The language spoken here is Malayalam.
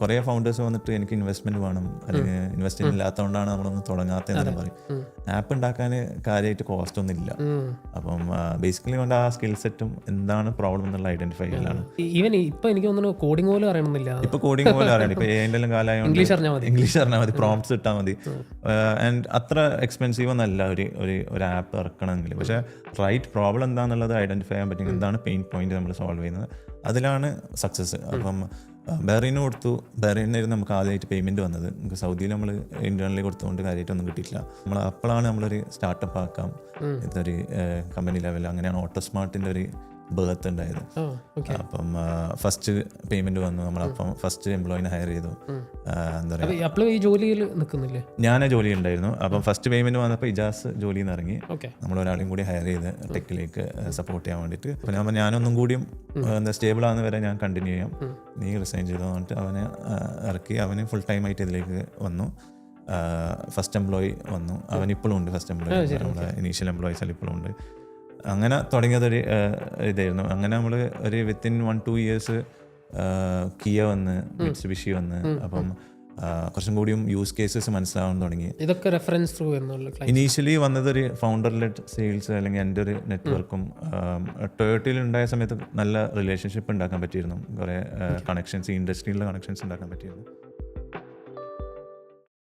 കുറേ ഫൗണ്ടേഴ്സ് വന്നിട്ട് എനിക്ക് ഇൻവെസ്റ്റ്മെന്റ് വേണം, അല്ലെങ്കിൽ ഇൻവെസ്റ്റ്മെന്റ് ഇല്ലാത്തതുകൊണ്ടാണ് നമ്മളൊന്ന് തുടങ്ങാത്തതെന്ന് പറയും. ആപ്പ് ഉണ്ടാക്കാൻ കാര്യമായിട്ട് കോസ്റ്റ് ഒന്നും ഇല്ല. അപ്പം ബേസിക്കലി കൊണ്ട് ആ സ്കിൽ സെറ്റും എന്താണ് പ്രോബ്ലം എന്നുള്ള ഐഡന്റിഫൈ ചെയ്യലാണ്. ഈവൻ ഇപ്പൊ എനിക്ക് തോന്നുന്നു കോഡിംഗ് പോലും അറിയണമെന്നില്ല. ഇപ്പൊ കോഡിംഗ് പോലെ അറിയണം. ഇപ്പൊ എല്ലാം കാലമായതുകൊണ്ട് ഇംഗ്ലീഷ് അറിഞ്ഞാൽ മതി, പ്രോംപ്റ്റ്സ് ഇട്ടാൽ മതി. ആൻഡ് അത്ര എക്സ്പെൻസീവ് ഒന്നല്ല ഒരു ആപ്പ് ഇറക്കണമെങ്കിൽ. പക്ഷേ റൈറ്റ് പ്രോബ്ലം എന്താണെന്നുള്ളത് ഐഡന്റിഫൈ ചെയ്യാൻ പറ്റും, എന്താണ് പെയിൻ പോയിന്റ് നമ്മൾ സോൾവ് ചെയ്യുന്നത്, അതിലാണ് സക്സസ്. അപ്പം ബഹ്റൈന് കൊടുത്തു. ബഹ്റൈനായിരുന്നു നമുക്ക് ആദ്യമായിട്ട് പേയ്മെൻറ്റ് വന്നത്. നമുക്ക് സൗദിയിൽ നമ്മൾ ഇന്റേണലി കൊടുത്തുകൊണ്ട് കാര്യമായിട്ടൊന്നും കിട്ടിയില്ല. നമ്മൾ അപ്പോഴാണ് നമ്മളൊരു സ്റ്റാർട്ടപ്പ് ആക്കാം, ഇതൊരു കമ്പനി ലെവൽ, അങ്ങനെയാണ് ഓട്ടോസ്മാർട്ടിൻ്റെ ഒരു ബർത്ത് ഉണ്ടായത്. അപ്പം ഫസ്റ്റ് പേയ്മെന്റ് വന്നു. നമ്മളപ്പം ഫസ്റ്റ് എംപ്ലോയിനെ ഹയർ ചെയ്തു. എന്താ പറയുക, ഞാൻ ജോലി ഉണ്ടായിരുന്നു. അപ്പം ഫസ്റ്റ് പേയ്മെന്റ് വന്നപ്പോൾ ഇജാസ് ജോലിയിൽ നിന്ന് ഇറങ്ങി. നമ്മൾ ഒരാളെയും കൂടി ഹയർ ചെയ്ത് ടെക്കിലേക്ക് സപ്പോർട്ട് ചെയ്യാൻ വേണ്ടിയിട്ട്. അപ്പം ഞാനൊന്നും കൂടിയും എന്താ സ്റ്റേബിൾ ആകുന്ന വരെ ഞാൻ കണ്ടിന്യൂ ചെയ്യാം, നീ റിസൈൻ ചെയ്തു പറഞ്ഞിട്ട് അവനെ ഇറക്കി. അവന് ഫുൾ ടൈം ആയിട്ട് ഇതിലേക്ക് വന്നു. ഫസ്റ്റ് എംപ്ലോയി വന്നു. അവൻ ഇപ്പോഴും ഉണ്ട്. ഫസ്റ്റ് എംപ്ലോയി, നമ്മുടെ ഇനീഷ്യൽ എംപ്ലോയീസ് ഇപ്പോഴും ഉണ്ട്. അങ്ങനെ തുടങ്ങിയതൊരു ഇതായിരുന്നു. അങ്ങനെ നമ്മൾ ഒരു വിത്തിൻ 1-2 years കിയ വന്ന്, മിറ്റ്സുബിഷി വന്ന്. അപ്പം കുറച്ചും കൂടിയും യൂസ് കേസസ് മനസ്സിലാവാൻ തുടങ്ങി. ഇതൊക്കെ റെഫറൻസ് ത്രൂ ഇനീഷ്യലി വന്നതൊരു ഫൗണ്ടർ ലെഡ് സെയിൽസ്, അല്ലെങ്കിൽ എൻ്റെ ഒരു നെറ്റ്വർക്കും. ടൊയോട്ടയിൽ ഉണ്ടായ സമയത്ത് നല്ല റിലേഷൻഷിപ്പ് ഉണ്ടാക്കാൻ പറ്റിയിരുന്നു. കുറേ കണക്ഷൻസ്, ഇൻഡസ്ട്രിയിലുള്ള കണക്ഷൻസ് ഉണ്ടാക്കാൻ പറ്റിയിരുന്നു.